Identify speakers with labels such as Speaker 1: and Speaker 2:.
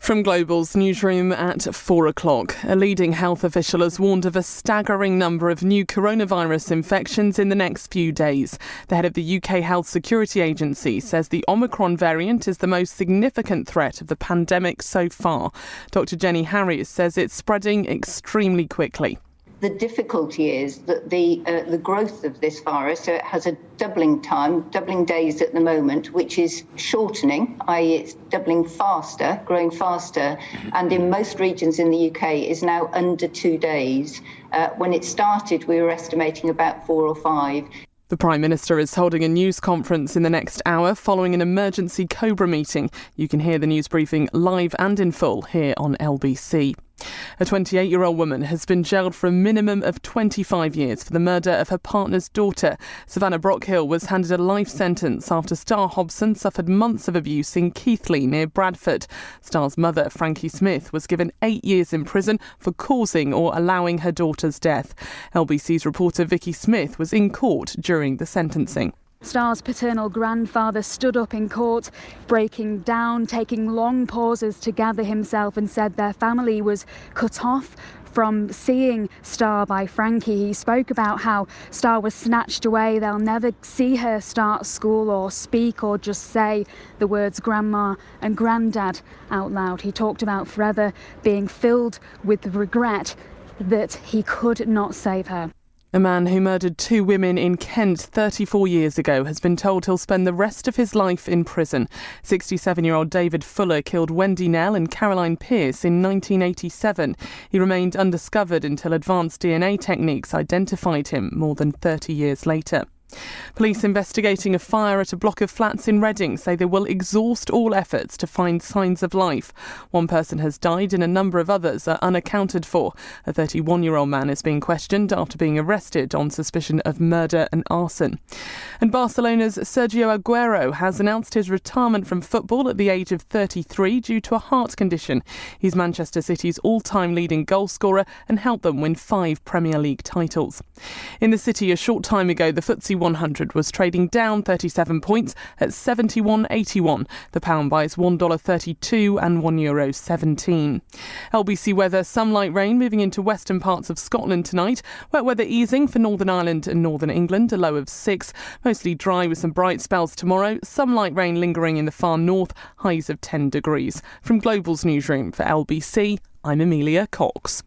Speaker 1: From Global's newsroom at 4 o'clock, a leading health official has warned of a staggering number of new coronavirus infections in the next few days. The head of the UK Health Security Agency says the Omicron variant is the most significant threat of the pandemic so far. Dr. Jenny Harries says it's spreading extremely quickly.
Speaker 2: The difficulty is that the growth of this virus, so it has a doubling days at the moment, which is shortening, i.e. it's doubling faster, growing faster, and in most regions in the UK is now under 2 days. When it started, we were estimating about 4 or 5.
Speaker 1: The Prime Minister is holding a news conference in the next hour following an emergency COBRA meeting. You can hear the news briefing live and in full here on LBC. A 28-year-old woman has been jailed for a minimum of 25 years for the murder of her partner's daughter. Savannah Brockhill was handed a life sentence after Star Hobson suffered months of abuse in Keighley near Bradford. Star's mother, Frankie Smith, was given 8 years in prison for causing or allowing her daughter's death. LBC's reporter Vicky Smith was in court during the sentencing.
Speaker 3: Star's paternal grandfather stood up in court, breaking down, taking long pauses to gather himself, and said their family was cut off from seeing Star by Frankie. He spoke about how Star was snatched away. They'll never see her start school or speak or just say the words grandma and granddad out loud. He talked about forever being filled with regret that he could not save her.
Speaker 1: A man who murdered 2 women in Kent 34 years ago has been told he'll spend the rest of his life in prison. 67-year-old David Fuller killed Wendy Nell and Caroline Pierce in 1987. He remained undiscovered until advanced DNA techniques identified him more than 30 years later. Police investigating a fire at a block of flats in Reading say they will exhaust all efforts to find signs of life. One person has died and a number of others are unaccounted for. A 31-year-old man is being questioned after being arrested on suspicion of murder and arson. And Barcelona's Sergio Aguero has announced his retirement from football at the age of 33 due to a heart condition. He's Manchester City's all-time leading goalscorer and helped them win 5 Premier League titles. In the city a short time ago, the FTSE 100 was trading down 37 points at 71.81. The pound buys $1.32 and €1.17. LBC weather, some light rain moving into western parts of Scotland tonight. Wet weather easing for Northern Ireland and Northern England, a low of 6. Mostly dry with some bright spells tomorrow. Some light rain lingering in the far north, highs of 10 degrees. From Global's newsroom for LBC, I'm Amelia Cox.